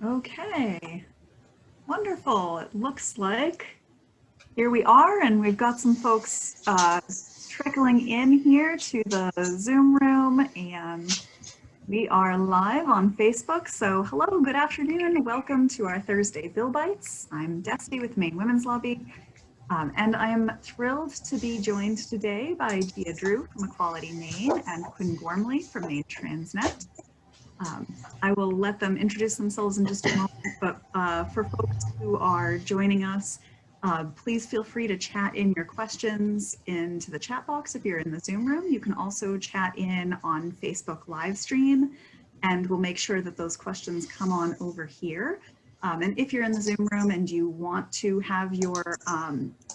Okay, wonderful. It looks like here we are, and we've got some folks trickling in here to the Zoom room, and we are live on Facebook. So hello, good afternoon. Welcome to our Thursday Bill Bites. I'm Destiny with Maine Women's Lobby, and I am thrilled to be joined today by Gia Drew from Equality Maine and Quinn Gormley from Maine Transnet. I will let them introduce themselves in just a moment, but for folks who are joining us, please feel free to chat in your questions into the chat box if you're in the Zoom room. You can also chat in on Facebook live stream, and we'll make sure that those questions come on over here. And if you're in the Zoom room and you want to have your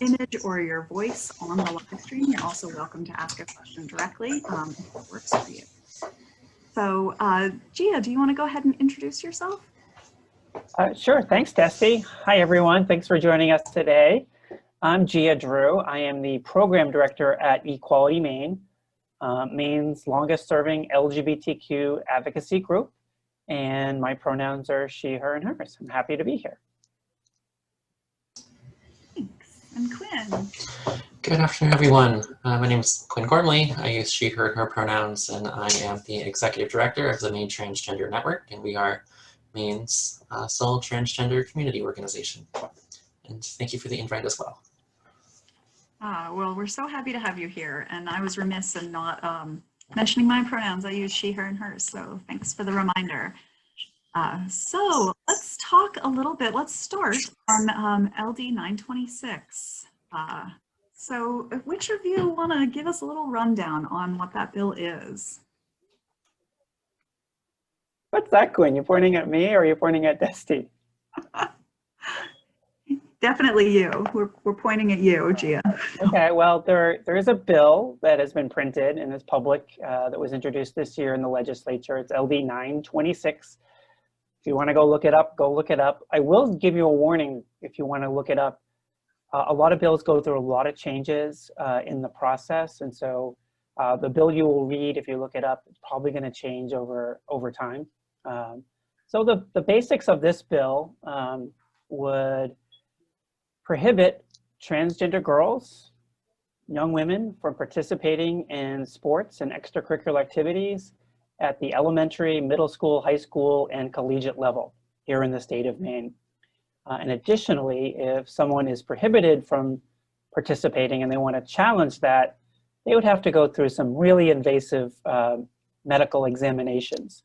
image or your voice on the live stream, you're also welcome to ask a question directly if it works for you. So Gia, do you want to go ahead and introduce yourself? Sure, thanks, Desti. Hi, everyone. Thanks for joining us today. I'm Gia Drew. I am the program director at Equality Maine, Maine's longest serving LGBTQ advocacy group. And my pronouns are she, her, and hers. I'm happy to be here. Thanks. And Quinn? Good afternoon, everyone. My name is Quinn Gormley. I use she, her, and her pronouns, and I am the executive director of the Maine Transgender Network, and we are Maine's sole transgender community organization. And thank you for the invite as well. Well, we're so happy to have you here, and I was remiss in not mentioning my pronouns. I use she, her, and hers, so thanks for the reminder. So let's talk a little bit. Let's start on LD 926. So which of you want to give us a little rundown on what that bill is? What's that, Quinn? You pointing at me or are you pointing at Desti? Definitely you. We're pointing at you, Gia. Okay, well, there is a bill that has been printed and is public that was introduced this year in the legislature. It's LD 926. If you want to go look it up, go look it up. I will give you a warning if you want to look it up. A lot of bills go through a lot of changes in the process, and so the bill you will read, if you look it up, it's probably going to change over time. So the basics of this bill would prohibit transgender girls, young women from participating in sports and extracurricular activities at the elementary, middle school, high school, and collegiate level here in the state of Maine. And additionally, if someone is prohibited from participating and they want to challenge that, they would have to go through some really invasive medical examinations.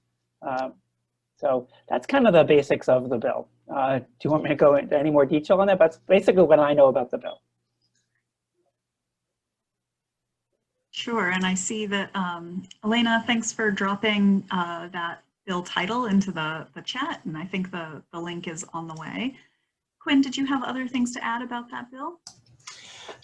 So that's kind of the basics of the bill. Do you want me to go into any more detail on that? That's basically what I know about the bill. Sure, and I see that, Elena, thanks for dropping that bill title into the chat, and I think the link is on the way. Quinn, did you have other things to add about that bill?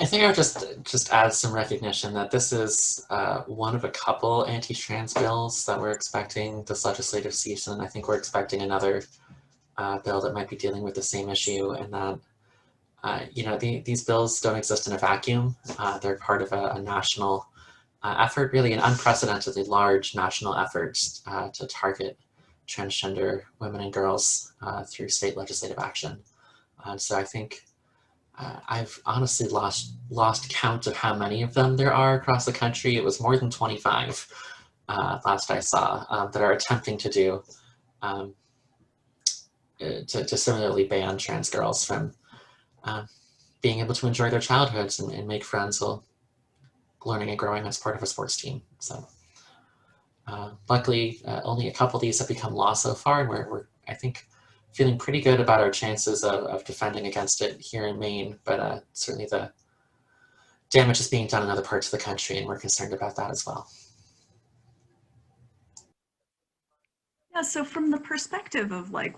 I think I would just add some recognition that this is one of a couple anti-trans bills that we're expecting this legislative season. I think we're expecting another bill that might be dealing with the same issue, and that you know, these bills don't exist in a vacuum. They're part of a national effort, really an unprecedentedly large national effort to target transgender women and girls through state legislative action. So I think I've honestly lost count of how many of them there are across the country. It was more than 25 last I saw that are attempting to do to similarly ban trans girls from being able to enjoy their childhoods and make friends while learning and growing as part of a sports team. So luckily, only a couple of these have become law so far, and we're I think, feeling pretty good about our chances of defending against it here in Maine, but certainly the damage is being done in other parts of the country, and we're concerned about that as well. Yeah, so from the perspective of like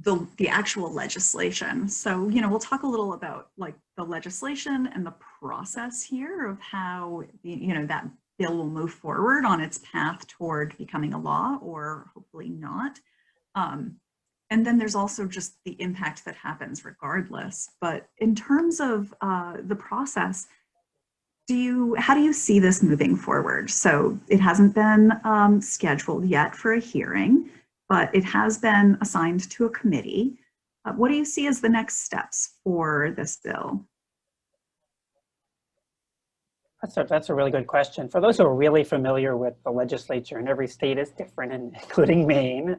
the actual legislation, so, you know, we'll talk a little about like the legislation and the process here of how, you know, that bill will move forward on its path toward becoming a law, or hopefully not. And then there's also just the impact that happens regardless. But in terms of the process, how do you see this moving forward? So it hasn't been scheduled yet for a hearing. but it has been assigned to a committee. What do you see as the next steps for this bill? That's a really good question. For those who are really familiar with the legislature, and every state is different, including Maine,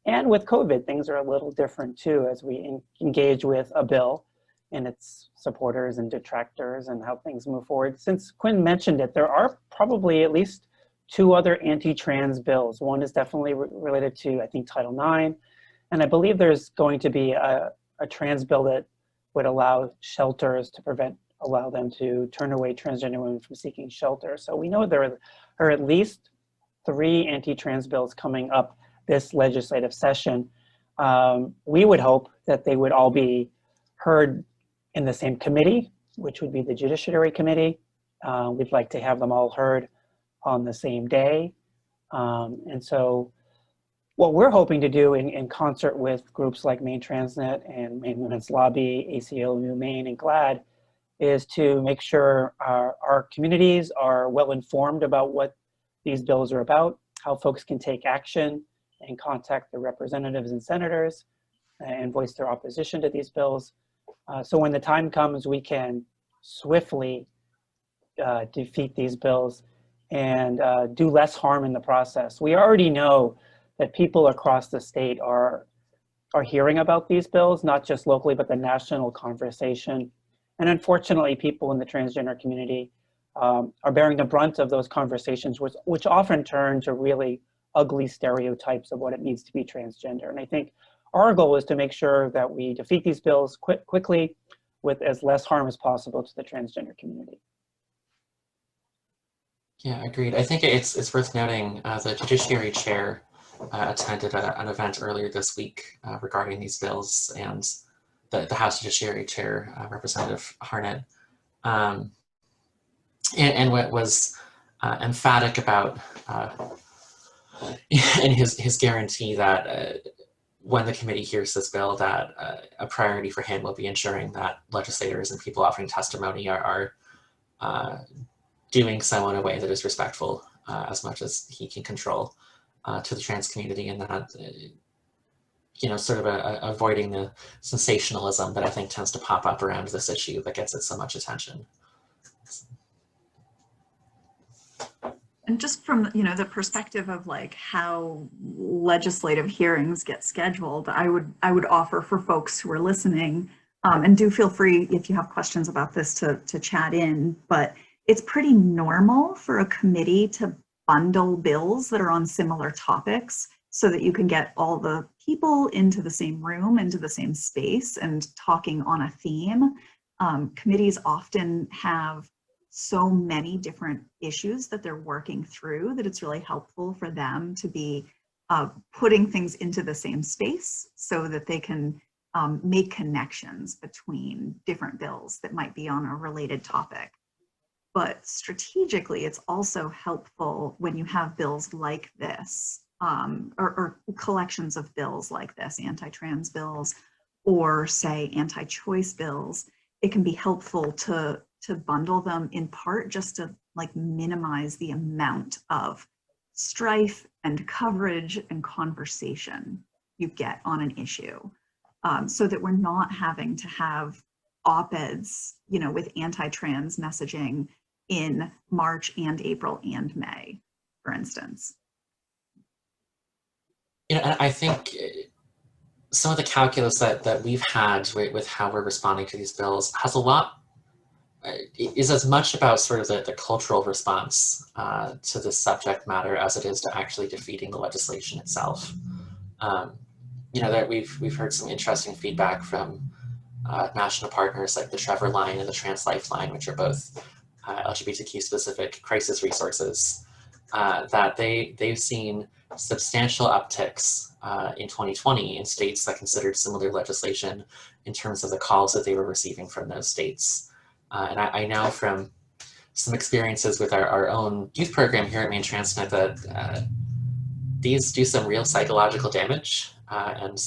and with COVID, things are a little different too as we engage with a bill and its supporters and detractors and how things move forward. Since Quinn mentioned it, there are probably at least 2 other anti-trans bills. One is definitely related to, I think, Title IX, and I believe there's going to be a trans bill that would allow shelters to allow them to turn away transgender women from seeking shelter. So we know there are at least 3 anti-trans bills coming up this legislative session. We would hope that they would all be heard in the same committee, which would be the Judiciary Committee. We'd like to have them all heard on the same day. And so what we're hoping to do in concert with groups like Maine Transnet and Maine Women's Lobby, ACLU Maine, and GLAAD is to make sure our communities are well informed about what these bills are about, how folks can take action and contact their representatives and senators and voice their opposition to these bills. So when the time comes, we can swiftly defeat these bills and do less harm in the process. We already know that people across the state are hearing about these bills, not just locally, but the national conversation. And unfortunately, people in the transgender community are bearing the brunt of those conversations, which often turn to really ugly stereotypes of what it means to be transgender. And I think our goal is to make sure that we defeat these bills quickly with as less harm as possible to the transgender community. Yeah, agreed. I think it's worth noting the Judiciary Chair attended an event earlier this week regarding these bills, and the House Judiciary Chair, Representative Harnett, and what was emphatic about in his guarantee that when the committee hears this bill, that a priority for him will be ensuring that legislators and people offering testimony are doing so in a way that is respectful as much as he can control to the trans community, and that sort of avoiding the sensationalism that I think tends to pop up around this issue that gets it so much attention. And just from the perspective of like how legislative hearings get scheduled, I would offer for folks who are listening, and do feel free if you have questions about this to chat in, but it's pretty normal for a committee to bundle bills that are on similar topics so that you can get all the people into the same room, into the same space and talking on a theme. Committees often have so many different issues that they're working through that it's really helpful for them to be putting things into the same space so that they can make connections between different bills that might be on a related topic. But strategically, it's also helpful when you have bills like this, or collections of bills like this, anti-trans bills, or say anti-choice bills. It can be helpful to bundle them in part just to like minimize the amount of strife and coverage and conversation you get on an issue, so that we're not having to have op-eds, with anti-trans messaging in March and April and May, for instance. I think some of the calculus that we've had with how we're responding to these bills has a lot, is as much about sort of the cultural response to this subject matter as it is to actually defeating the legislation itself. That we've heard some interesting feedback from national partners like the Trevor Line and the Trans Lifeline, which are both LGBTQ-specific crisis resources, that they've seen substantial upticks in 2020 in states that considered similar legislation in terms of the calls that they were receiving from those states. And I know from some experiences with our own youth program here at Maine Transnet that these do some real psychological damage. And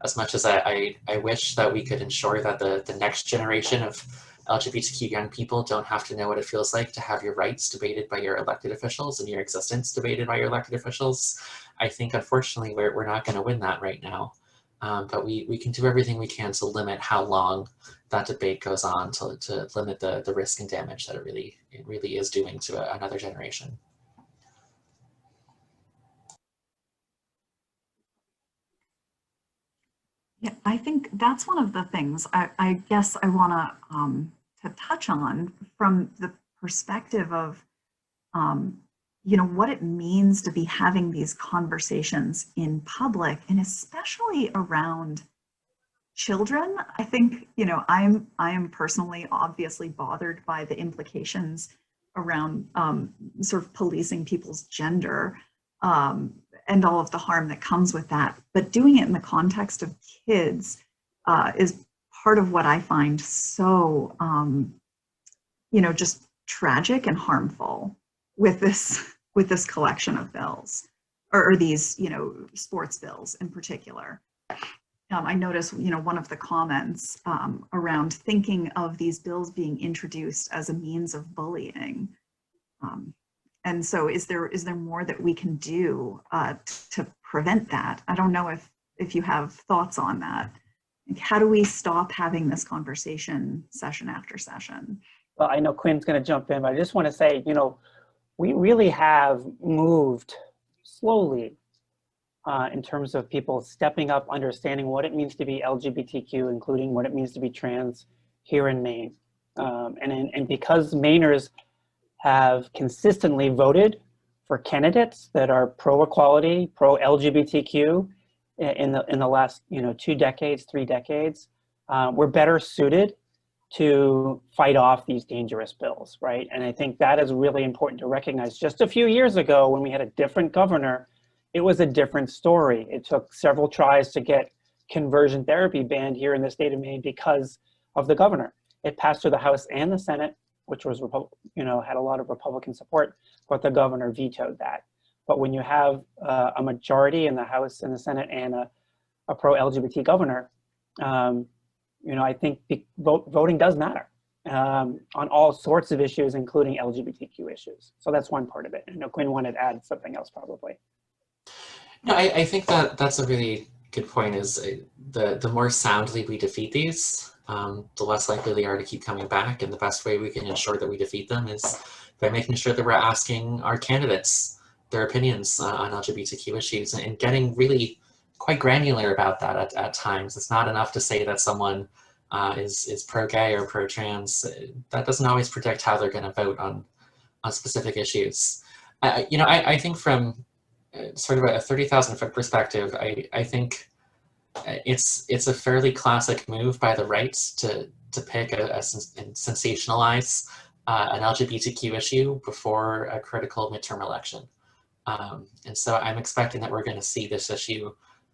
as much as I wish that we could ensure that the next generation of LGBTQ young people don't have to know what it feels like to have your rights debated by your elected officials and your existence debated by your elected officials. I think, unfortunately, we're not going to win that right now. But we can do everything we can to limit how long that debate goes on, to limit the risk and damage that it really is doing to another generation. Yeah, I think that's one of the things I guess I want to touch on from the perspective of, you know, what it means to be having these conversations in public, and especially around children. I think, you know, I am personally obviously bothered by the implications around sort of policing people's gender, and all of the harm that comes with that. But doing it in the context of kids is part of what I find so, you know, just tragic and harmful with this collection of bills, or these, you know, sports bills in particular. I noticed, you know, one of the comments around thinking of these bills being introduced as a means of bullying. And so is there more that we can do to prevent that? I don't know if you have thoughts on that. Like, how do we stop having this conversation session after session? Well, I know Quinn's going to jump in, but I just want to say, you know, we really have moved slowly in terms of people stepping up, understanding what it means to be LGBTQ, including what it means to be trans here in Maine. And because Mainers have consistently voted for candidates that are pro-equality, pro-LGBTQ in the last, you know, 2 decades, 3 decades, we're better suited to fight off these dangerous bills, right? And I think that is really important to recognize. Just a few years ago, when we had a different governor, it was a different story. It took several tries to get conversion therapy banned here in the state of Maine because of the governor. It passed through the House and the Senate, which was, you know, had a lot of Republican support, but the governor vetoed that. But when you have a majority in the House and the Senate and a pro-LGBT governor, you know, I think voting does matter on all sorts of issues, including LGBTQ issues. So that's one part of it. I know Quinn wanted to add something else probably. No, I think that's a really good point, is the more soundly we defeat these, the less likely they are to keep coming back. And the best way we can ensure that we defeat them is by making sure that we're asking our candidates their opinions on LGBTQ issues and getting really quite granular about that at times. It's not enough to say that someone is pro-gay or pro-trans. That doesn't always predict how they're going to vote on specific issues. You know, I think from sort of a 30,000-foot perspective, I think it's a fairly classic move by the right to pick and sensationalize an LGBTQ issue before a critical midterm election. And so I'm expecting that we're going to see this issue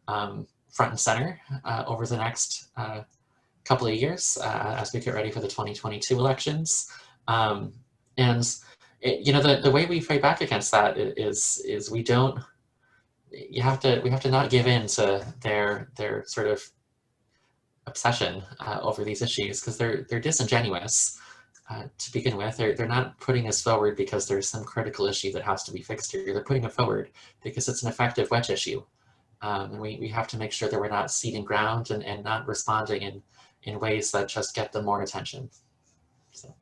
front and center over the next couple of years as we get ready for the 2022 elections. And you know, the way we fight back against that is we have to not give in to their sort of obsession over these issues, because they're disingenuous to begin with. They're not putting this forward because there's some critical issue that has to be fixed here. They're putting it forward because it's an effective wedge issue. And we have to make sure that we're not ceding ground and not responding in ways that just get them more attention. So.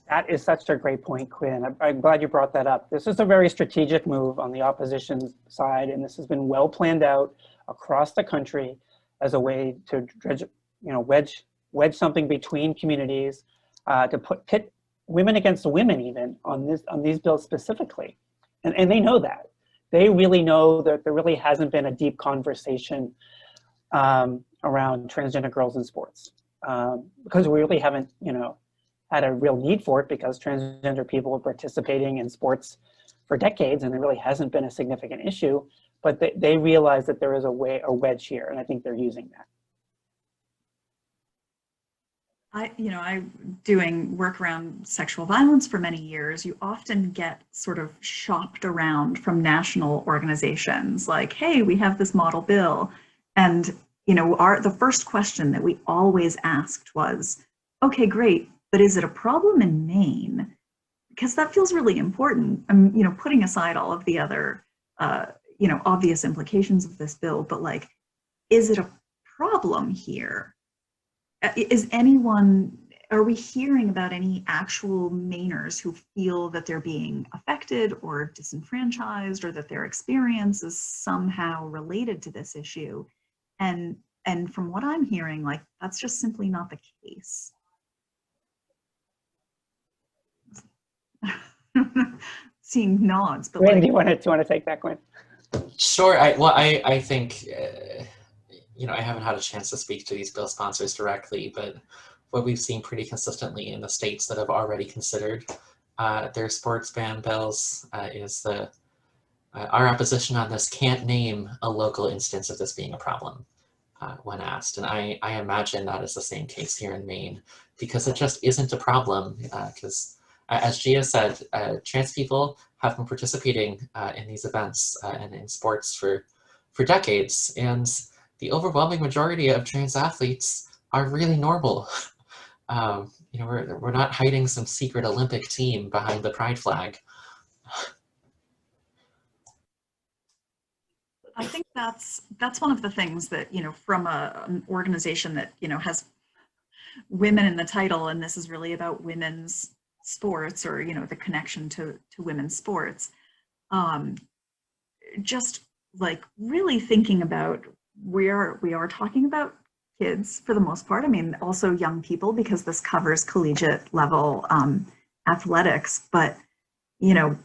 That is such a great point, Quinn. I'm glad you brought that up. This is a very strategic move on the opposition side, and this has been well planned out across the country as a way to, you know, wedge something between communities, to pit women against women even on these bills specifically, and they know that. They really know that there really hasn't been a deep conversation around transgender girls in sports, because we really haven't, you know, had a real need for it, because transgender people are participating in sports for decades and there really hasn't been a significant issue, but they realize that there is a wedge here, and I think they're using that. I doing work around sexual violence for many years. You often get sort of shopped around from national organizations like, hey, we have this model bill. And, you know, the first question that we always asked was, okay, great. but is it a problem in Maine? Because that feels really important. You know, putting aside all of the other, you know, obvious implications of this bill, but like, is it a problem here? Is anyone, are we hearing about any actual Mainers who feel that they're being affected or disenfranchised, or that their experience is somehow related to this issue? And from what I'm hearing, like, that's just simply not the case. Seeing nods, but Quinn, like, do you want to take that, Quinn? Sure. I think, you know, I haven't had a chance to speak to these bill sponsors directly, but what we've seen pretty consistently in the states that have already considered their sports ban bills is our opposition on this can't name a local instance of this being a problem when asked. And I imagine that is the same case here in Maine, because it just isn't a problem. Because as Gia said, trans people have been participating in these events and in sports for decades. And the overwhelming majority of trans athletes are really normal. You know, we're not hiding some secret Olympic team behind the pride flag. I think that's one of the things that, you know, from an organization that, you know, has women in the title, and this is really about women's sports, or, you know, the connection to women's sports. Just like really thinking about, we are talking about kids for the most part. I mean, also young people, because this covers collegiate level athletics, but, you know,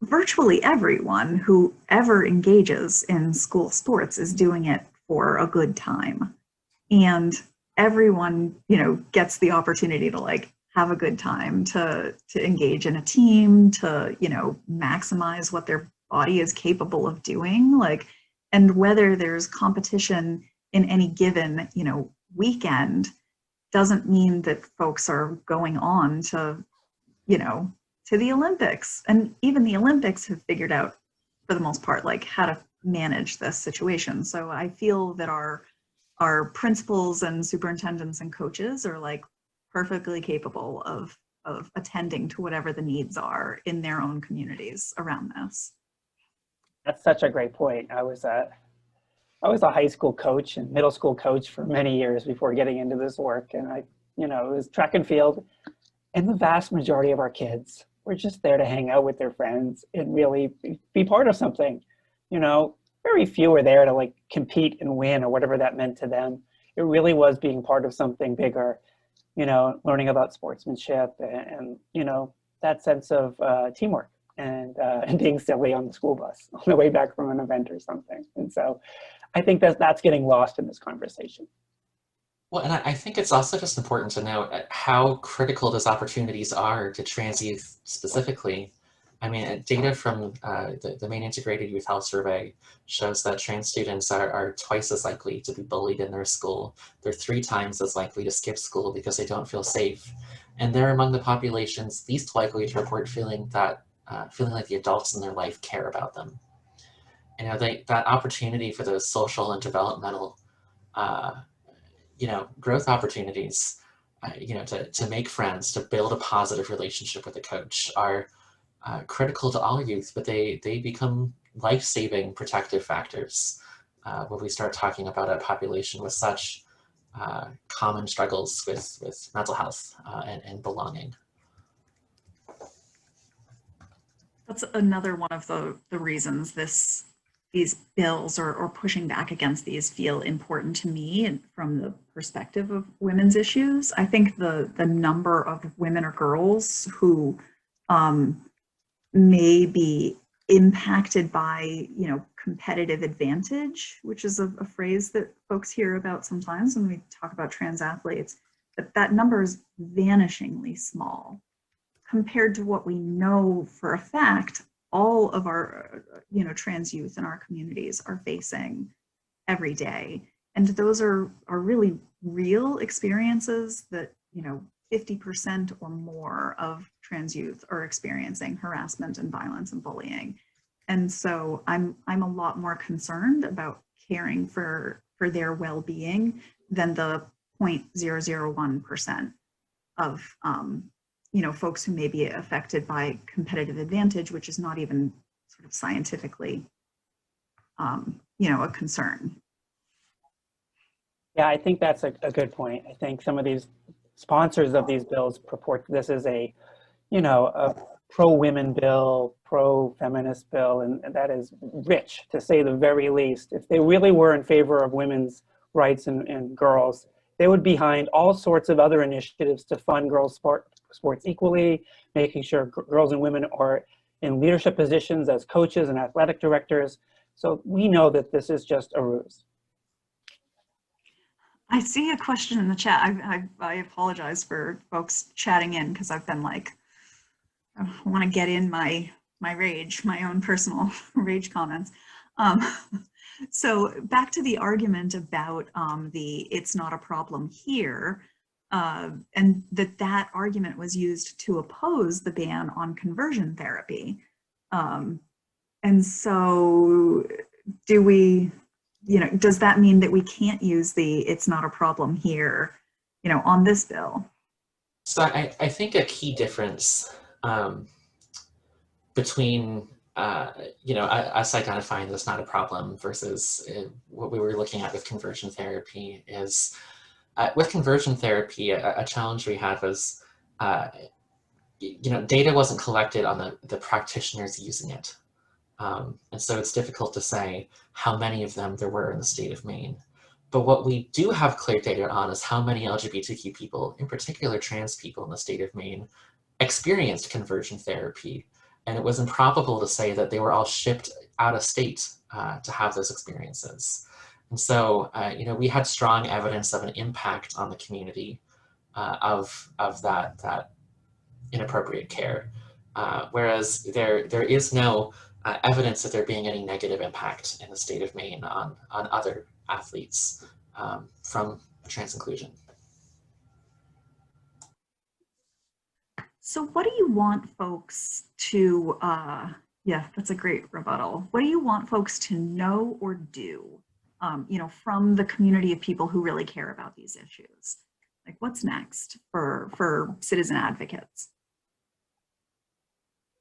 virtually everyone who ever engages in school sports is doing it for a good time. And everyone, you know, gets the opportunity to like have a good time, to engage in a team, to, you know, maximize what their body is capable of doing. Like, and whether there's competition in any given, you know, weekend doesn't mean that folks are going on to, you know, to the Olympics. And even the Olympics have figured out, for the most part, like how to manage this situation. So I feel that our principals and superintendents and coaches are like perfectly capable of attending to whatever the needs are in their own communities around this. That's such a great point. I was a high school coach and middle school coach for many years before getting into this work. And you know, it was track and field. And the vast majority of our kids were just there to hang out with their friends and really be part of something. You know, very few were there to like compete and win or whatever that meant to them. It really was being part of something bigger, you know, learning about sportsmanship and you know, that sense of teamwork and being silly on the school bus on the way back from an event or something. And so I think that's getting lost in this conversation. Well, and I think it's also just important to note how critical those opportunities are to trans youth specifically. I mean, data from the Maine Integrated Youth Health Survey shows that trans students are twice as likely to be bullied in their school. They're 3 times as likely to skip school because they don't feel safe. And they're among the populations least likely to report feeling like the adults in their life care about them. You know, that opportunity for those social and developmental you know, growth opportunities, you know, to make friends, to build a positive relationship with a coach are critical to all youth, but they become life-saving protective factors when we start talking about a population with such common struggles with mental health and belonging. That's another one of the reasons these bills or pushing back against these feel important to me, and from the perspective of women's issues. I think the number of women or girls who may be impacted by, you know, competitive advantage, which is a phrase that folks hear about sometimes when we talk about trans athletes, but that number is vanishingly small compared to what we know for a fact all of our, you know, trans youth in our communities are facing every day. And those are really real experiences that, you know, 50% or more of trans youth are experiencing harassment and violence and bullying. And so I'm a lot more concerned about caring for their well-being than the 0.001%. of you know, folks who may be affected by competitive advantage, which is not even sort of scientifically, you know, a concern. Yeah, I think that's a good point. I think some of these sponsors of these bills purport this is a, you know, a pro-women bill, pro-feminist bill, and that is rich, to say the very least. If they really were in favor of women's rights and girls, they would be behind all sorts of other initiatives to fund girls' sports equally, making sure girls and women are in leadership positions as coaches and athletic directors. So we know that this is just a ruse. I see a question in the chat. I apologize for folks chatting in because I've been like, I want to get in my rage, my own personal rage comments. So back to the argument about the it's not a problem here, and that argument was used to oppose the ban on conversion therapy. And so do we, you know, does that mean that we can't use the it's not a problem here, you know, on this bill? So I think a key difference between you know, us identifying that's not a problem versus what we were looking at with conversion therapy is with conversion therapy, a challenge we had was you know, data wasn't collected on the practitioners using it. And so it's difficult to say how many of them there were in the state of Maine. But what we do have clear data on is how many LGBTQ people, in particular trans people in the state of Maine, experienced conversion therapy. And it was improbable to say that they were all shipped out of state to have those experiences. And so, you know, we had strong evidence of an impact on the community of that inappropriate care. Whereas there is no evidence that there being any negative impact in the state of Maine on other athletes from trans inclusion. So what do you want folks to, yeah, that's a great rebuttal. What do you want folks to know or do, you know, from the community of people who really care about these issues? Like what's next for citizen advocates?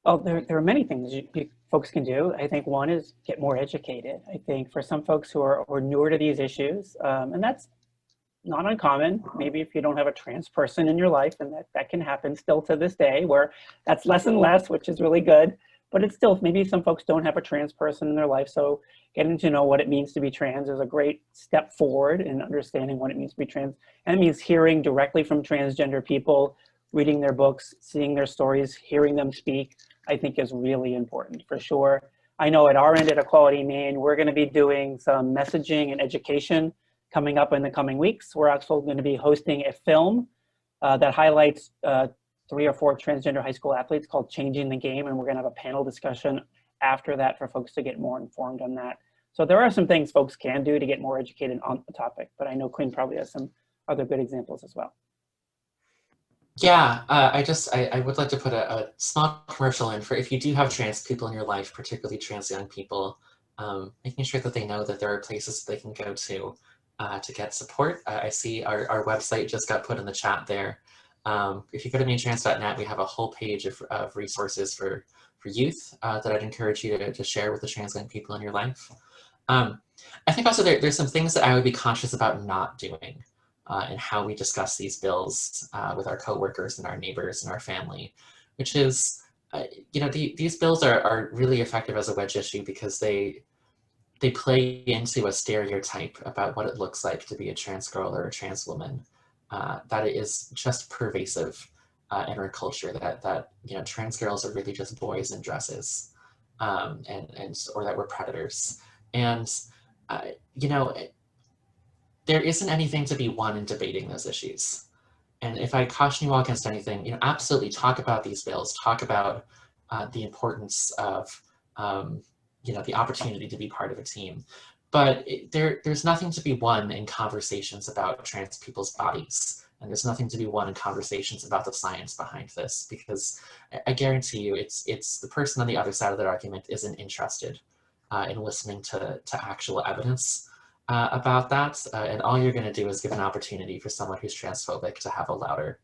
Well, there are many things folks can do. I think one is get more educated. I think for some folks who are newer to these issues, and that's not uncommon, maybe if you don't have a trans person in your life, and that can happen still to this day, where that's less and less, which is really good, but it's still, maybe some folks don't have a trans person in their life, so getting to know what it means to be trans is a great step forward in understanding what it means to be trans. And it means hearing directly from transgender people, reading their books, seeing their stories, hearing them speak, I think is really important for sure. I know at our end at Equality Maine, we're going to be doing some messaging and education coming up in the coming weeks. We're also going to be hosting a film that highlights 3 or 4 transgender high school athletes called Changing the Game, and we're going to have a panel discussion after that for folks to get more informed on that. So there are some things folks can do to get more educated on the topic, but I know Quinn probably has some other good examples as well. Yeah, I would like to put a small commercial in for if you do have trans people in your life, particularly trans young people, making sure that they know that there are places they can go to get support. I see our website just got put in the chat there. If you go to mainetrans.net, we have a whole page of resources for youth that I'd encourage you to share with the trans young people in your life. I think also there's some things that I would be conscious about not doing and how we discuss these bills with our coworkers and our neighbors and our family, which is, you know, these bills are really effective as a wedge issue because they play into a stereotype about what it looks like to be a trans girl or a trans woman that is just pervasive in our culture, that you know, trans girls are really just boys in dresses or that we're predators. And, you know, there isn't anything to be won in debating those issues. And if I caution you all against anything, you know, absolutely talk about these bills, talk about the importance of, you know, the opportunity to be part of a team. But there's nothing to be won in conversations about trans people's bodies. And there's nothing to be won in conversations about the science behind this, because I guarantee you it's the person on the other side of that argument isn't interested in listening to actual evidence about that, and all you're going to do is give an opportunity for someone who's transphobic to have a louder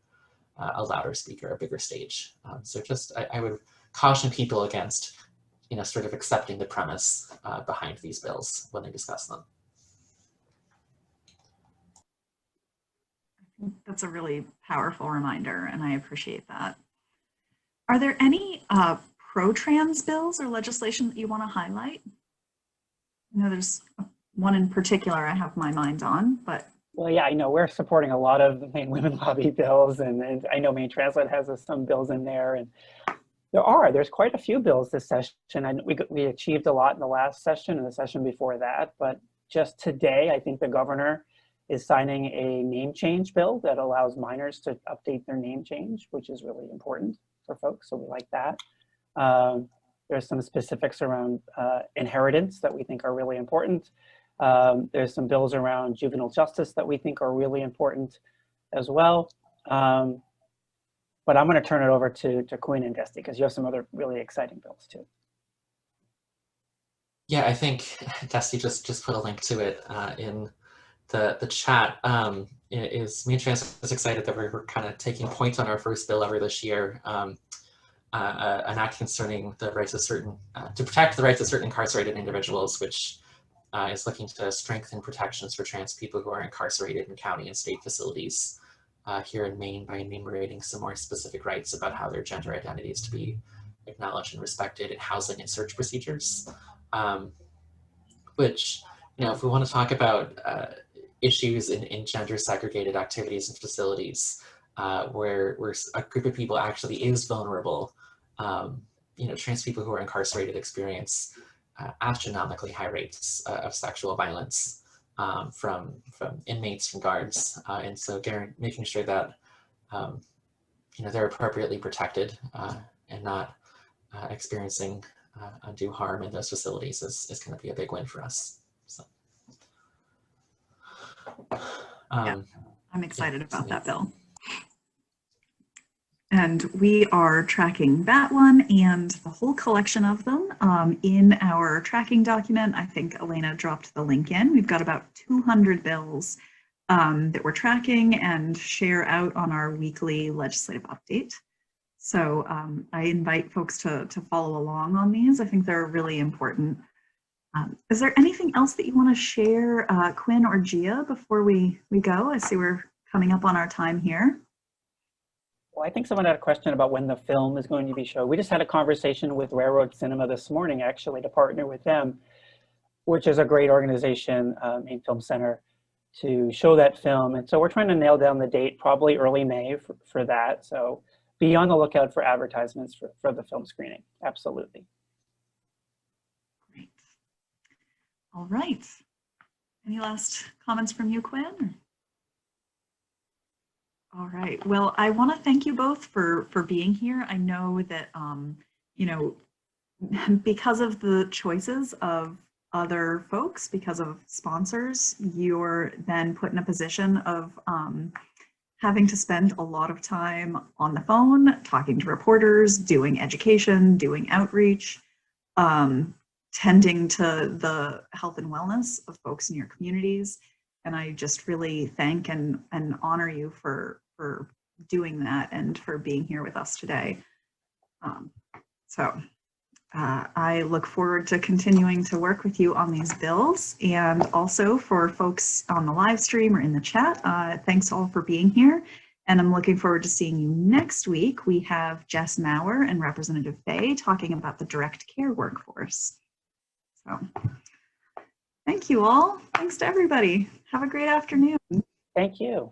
a louder speaker, a bigger stage. So just, I would caution people against, sort of accepting the premise behind these bills when they discuss them. That's a really powerful reminder, and I appreciate that. Are there any pro-trans bills or legislation that you want to highlight? I know there's one in particular I have my mind on, but. Well, yeah, I know we're supporting a lot of the Maine Women Lobby bills, and I know Maine Transit has some bills in there, and there's quite a few bills this session. And we achieved a lot in the last session and the session before that, but just today, I think the governor is signing a name change bill that allows minors to update their name change, which is really important for folks, so we like that. There's some specifics around inheritance that we think are really important. There's some bills around juvenile justice that we think are really important as well. But I'm going to turn it over to Quinn and Dusty, because you have some other really exciting bills too. Yeah, I think Dusty just put a link to it in the chat. Maine Transit is excited that we're kind of taking point on our first bill ever this year. An act concerning the rights of certain, to protect the rights of certain incarcerated individuals, which is looking to strengthen protections for trans people who are incarcerated in county and state facilities here in Maine by enumerating some more specific rights about how their gender identity is to be acknowledged and respected in housing and search procedures. Which, if we want to talk about issues in gender segregated activities and facilities where a group of people actually is vulnerable, trans people who are incarcerated experience astronomically high rates of sexual violence from inmates, from guards, and so making sure that they're appropriately protected and not experiencing undue harm in those facilities is going to be a big win for us. So, yeah, I'm excited about that bill. And we are tracking that one and the whole collection of them in our tracking document. I think Elena dropped the link in. We've got about 200 bills that we're tracking and share out on our weekly legislative update. So I invite folks to follow along on these. I think they're really important. Is there anything else that you want to share, Quinn or Gia, before we go? I see we're coming up on our time here. Well, I think someone had a question about when the film is going to be shown. We just had a conversation with Railroad Cinema this morning, actually, to partner with them, which is a great organization, Maine Film Center, to show that film. And so we're trying to nail down the date, probably early May for that. So be on the lookout for advertisements for the film screening. Absolutely. Great. All right. Any last comments from you, Quinn? All right. Well, I want to thank you both for being here. I know that, because of the choices of other folks, because of sponsors, you're then put in a position of having to spend a lot of time on the phone, talking to reporters, doing education, doing outreach, tending to the health and wellness of folks in your communities. And I just really thank and honor you for doing that and for being here with us today. I look forward to continuing to work with you on these bills, and also for folks on the live stream or in the chat, thanks all for being here. And I'm looking forward to seeing you next week. We have Jess Maurer and Representative Fay talking about the direct care workforce. So thank you all. Thanks to everybody. Have a great afternoon. Thank you.